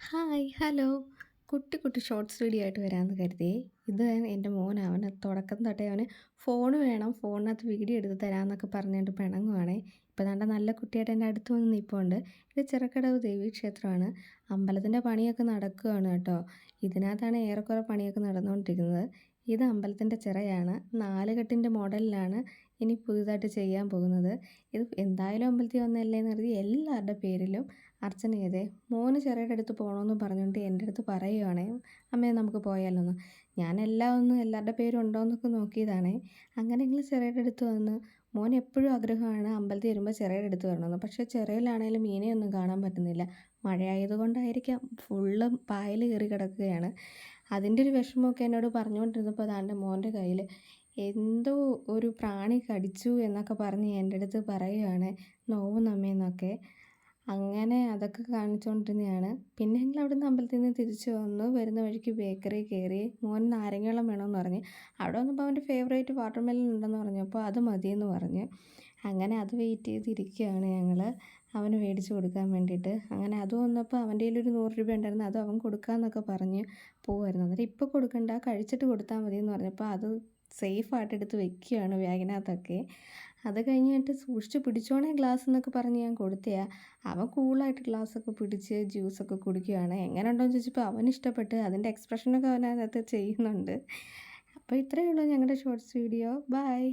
Hi hello. കുട്ടി കുട്ടി shorts video ആയിട്ട് വരാമെന്ന് കരുതിയേ. ഇത് എൻ്റെ മോൻ അവന് തുടക്കം തൊട്ടേ അവന് ഫോൺ വേണം, ഫോണിനകത്ത് വീഡിയോ എടുത്ത് തരാമെന്നൊക്കെ പറഞ്ഞുകൊണ്ട് പിണങ്ങുവാണേ. ഇപ്പോൾ ദാണ്ടെ നല്ല കുട്ടിയായിട്ട് എൻ്റെ അടുത്ത് വന്ന് നിൽപ്പുണ്ട്. ഇത് ചിറക്കടവ് ദേവീക്ഷേത്രമാണ്. അമ്പലത്തിൻ്റെ പണിയൊക്കെ നടക്കുകയാണ് കേട്ടോ. ഇതിനകത്താണ് ഏറെക്കുറെ പണിയൊക്കെ നടന്നുകൊണ്ടിരിക്കുന്നത്. ഇത് അമ്പലത്തിൻ്റെ ചിറയാണ്. 4 കെട്ടിൻ്റെ മോഡലിലാണ് ഇനി പുതുതായിട്ട് ചെയ്യാൻ പോകുന്നത്. ഇത് എന്തായാലും അമ്പലത്തിൽ വന്നതല്ലേ എന്ന് കരുതി എല്ലാവരുടെ പേരിലും അർച്ചന ചെയ്തേ. മോന് ചിറയുടെ അടുത്ത് പോകണമെന്ന് പറഞ്ഞുകൊണ്ട് എൻ്റെ അടുത്ത് പറയുവാണേ, അമ്മേ നമുക്ക് പോയാലോന്ന്. ഞാൻ എല്ലാം ഒന്ന് എല്ലാവരുടെ പേരും ഉണ്ടോ എന്നൊക്കെ നോക്കിയതാണേ. അങ്ങനെയെങ്കിലും ചിറയുടെ അടുത്ത് വന്ന് മോൻ എപ്പോഴും ആഗ്രഹമാണ് അമ്പലത്തിൽ വരുമ്പോൾ ചിറയുടെ അടുത്ത് വരണമെന്ന്. പക്ഷേ ചിറയിലാണെങ്കിലും മീനെയൊന്നും കാണാൻ പറ്റുന്നില്ല. മഴയായതുകൊണ്ടായിരിക്കാം ഫുള്ളും പായൽ കയറി കിടക്കുകയാണ്. അതിൻ്റെ ഒരു വിഷമമൊക്കെ എന്നോട് പറഞ്ഞുകൊണ്ടിരുന്നപ്പോൾ അതാണ്ട് മോൻ്റെ കയ്യിൽ എന്തോ ഒരു പ്രാണി കടിച്ചു എന്നൊക്കെ പറഞ്ഞ് എൻ്റെ അടുത്ത് പറയുകയാണ്, നോവുന്നമ്മേന്നൊക്കെ. അങ്ങനെ അതൊക്കെ കാണിച്ചുകൊണ്ടിരുന്നതാണ്. പിന്നെ ഞങ്ങൾ അവിടുന്ന് അമ്പലത്തിൽ നിന്ന് തിരിച്ചു വന്നു. വരുന്ന വഴിക്ക് ബേക്കറി കയറി. മോൻ നാരങ്ങവെള്ളം വേണമെന്ന് പറഞ്ഞ്. അവിടെ വന്നപ്പോൾ അവൻ്റെ ഫേവറേറ്റ് വാട്ടർമെലൺ ഉണ്ടെന്ന് പറഞ്ഞപ്പോൾ അത് മതിയെന്ന് പറഞ്ഞ്. അങ്ങനെ അത് വെയിറ്റ് ചെയ്തിരിക്കുകയാണ് ഞങ്ങൾ, അവന് മേടിച്ച് കൊടുക്കാൻ വേണ്ടിയിട്ട്. അങ്ങനെ അത് വന്നപ്പോൾ അവൻ്റെ കയ്യിൽ ഒരു 100 രൂപ ഉണ്ടായിരുന്നു. അത് അവൻ കൊടുക്കാമെന്നൊക്കെ പറഞ്ഞ് പോവായിരുന്നു. അന്നേരം ഇപ്പോൾ കൊടുക്കണ്ട, കഴിച്ചിട്ട് കൊടുത്താൽ മതി എന്ന് പറഞ്ഞപ്പോൾ അത് സേഫായിട്ട് എടുത്ത് വെക്കുകയാണ് ബാഗിനകത്തൊക്കെ. അത് കഴിഞ്ഞിട്ട് സൂക്ഷിച്ച് പിടിച്ചോണേ ഗ്ലാസ് എന്നൊക്കെ പറഞ്ഞ് ഞാൻ കൊടുത്തയാ. അവൻ കൂളായിട്ട് ഗ്ലാസ്സൊക്കെ പിടിച്ച് ജ്യൂസൊക്കെ കുടിക്കുകയാണ്. എങ്ങനെ ഉണ്ടോയെന്ന് ചോദിച്ചപ്പോൾ അവന് ഇഷ്ടപ്പെട്ട്. അതിൻ്റെ എക്സ്പ്രഷനൊക്കെ അവൻ അതിനകത്ത് ചെയ്യുന്നുണ്ട്. അപ്പോൾ ഇത്രയേ ഉള്ളൂ ഞങ്ങളുടെ ഷോർട്സ് വീഡിയോ. ബൈ.